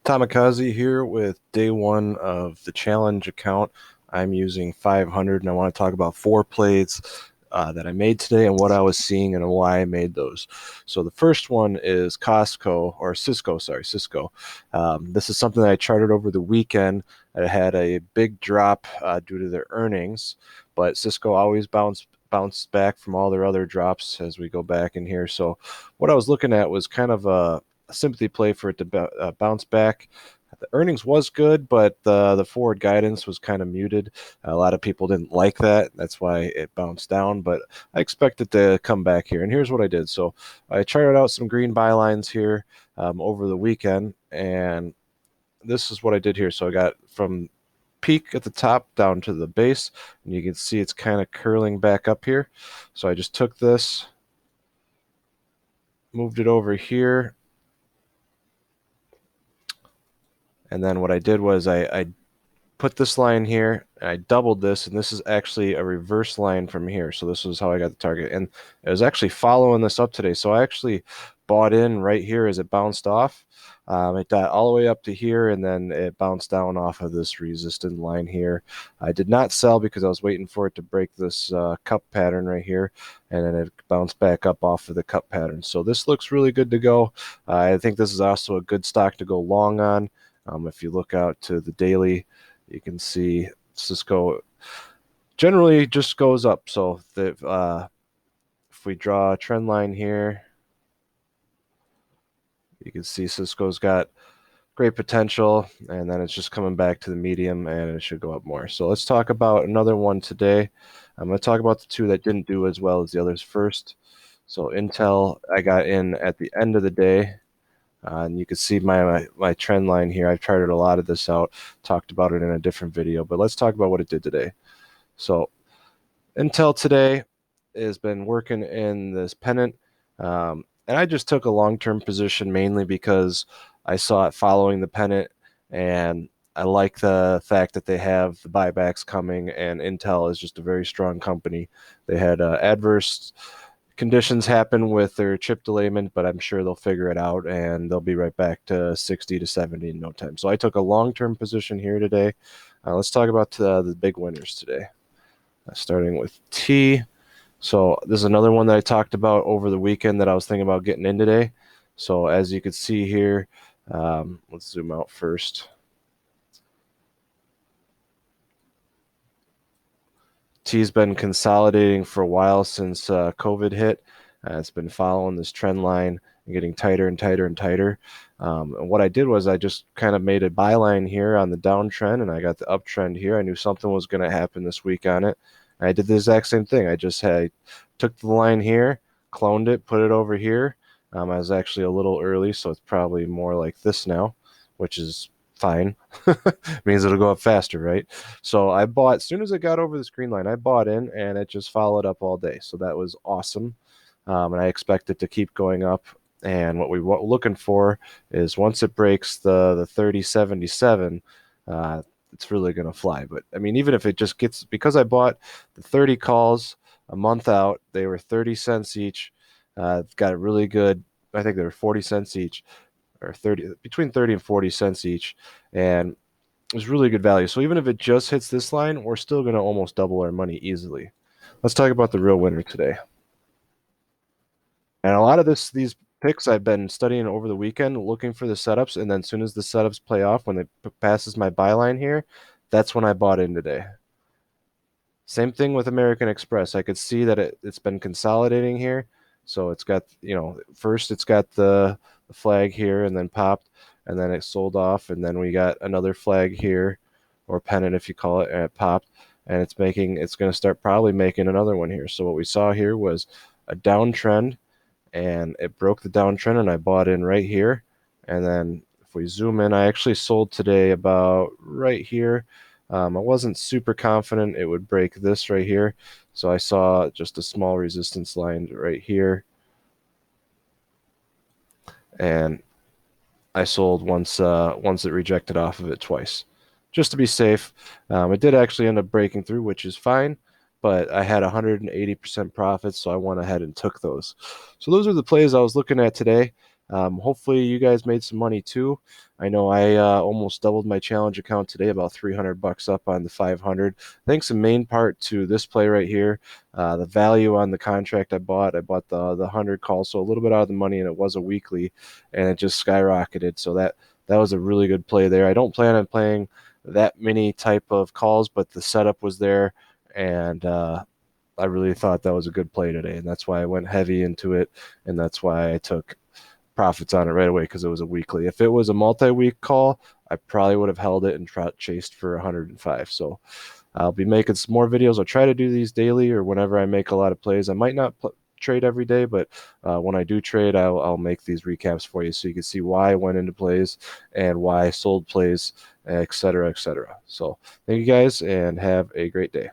Tamikaze here with day one of the challenge account. I'm using 500 and I want to talk about four plays that I made today and what I was seeing and why I made those. So the first one is Costco or Cisco, sorry, Cisco. This is something that I charted over the weekend. It had a big drop due to their earnings, but Cisco always bounced back from all their other drops as we go back in here. So what I was looking at was kind of a sympathy play for it to bounce back. The earnings was good, but the forward guidance was kind of muted. A lot of people didn't like that. That's why it bounced down, but I expect it to come back here. And here's what I did. So I charted out some green bylines here over the weekend, and this is what I did here. So I got from peak at the top down to the base, and you can see it's kind of curling back up here. So I just took this, moved it over here, and then what I did was I put this line here, I doubled this, and this is actually a reverse line from here. So this is how I got the target. And it was actually following this up today. So I actually bought in right here as it bounced off. It got all the way up to here, and then it bounced down off of this resistant line here. I did not sell because I was waiting for it to break this cup pattern right here, and then it bounced back up off of the cup pattern. So this looks really good to go. I think this is also a good stock to go long on. If you look out to the daily, you can see Cisco generally just goes up. So if we draw a trend line here, you can see Cisco's got great potential, and then it's just coming back to the medium, and it should go up more. So let's talk about another one today. I'm going to talk about the two that didn't do as well as the others first. So Intel, I got in at the end of the day. And you can see my trend line here. I've charted a lot of this out, talked about it in a different video, but let's talk about what it did today. So Intel today has been working in this pennant, and I just took a long-term position mainly because I saw it following the pennant, and I like the fact that they have the buybacks coming, and Intel is just a very strong company. They had adverse conditions happen with their chip delayment, but I'm sure they'll figure it out and they'll be right back to 60 to 70 in no time. So I took a long-term position here today. Let's talk about the big winners today. Starting with T. So this is another one that I talked about over the weekend that I was thinking about getting in today. So as you can see here, let's zoom out first. T's been consolidating for a while since COVID hit. It's been following this trend line and getting tighter and tighter and tighter. And what I did was I just kind of made a byline here on the downtrend, and I got the uptrend here. I knew something was going to happen this week on it. And I did the exact same thing. I took the line here, cloned it, put it over here. I was actually a little early, so it's probably more like this now, which is fine. Means it'll go up faster, right? So I bought, as soon as it got over the screen line, I bought in, and it just followed up all day. So that was awesome. And I expect it to keep going up. And what we're looking for is once it breaks the 3077, it's really going to fly. But I mean, even if it just gets, because I bought the 30 calls a month out, they were 30 cents each. Got a really good, I think they were 40 cents each, or 30, between 30 and 40 cents each. And it was really good value. So even if it just hits this line, we're still going to almost double our money easily. Let's talk about the real winner today. And a lot of these picks I've been studying over the weekend, looking for the setups, and then as soon as the setups play off, when it passes my buy line here, that's when I bought in today. Same thing with American Express. I could see that it's been consolidating here. So it's got, first it's got the flag here and then popped, and then it sold off, and then we got another flag here, or pennant if you call it, and it popped, and it's going to start probably making another one here. So what we saw here was a downtrend, and it broke the downtrend, and I bought in right here. And then if we zoom in, I actually sold today about right here. I wasn't super confident it would break this right here, so I saw just a small resistance line right here, and I sold once it rejected off of it twice, just to be safe. It did actually end up breaking through, which is fine, but I had 180% profits, so I went ahead and took those. So those are the plays I was looking at today. Hopefully you guys made some money too. I know I almost doubled my challenge account today, about 300 bucks up on the 500. Thanks in main part to this play right here. The value on the contract I bought the 100 call, so a little bit out of the money, and it was a weekly, and it just skyrocketed. So that was a really good play there. I don't plan on playing that many type of calls, but the setup was there, and I really thought that was a good play today, and that's why I went heavy into it, and that's why I took profits on it right away because it was a weekly. If it was a multi-week call, I probably would have held it and chased for 105. So I'll be making some more videos. I'll try to do these daily or whenever I make a lot of plays. I might not trade every day, but when I do trade, I'll make these recaps for you so you can see why I went into plays and why I sold plays, etc., etc. So thank you guys and have a great day.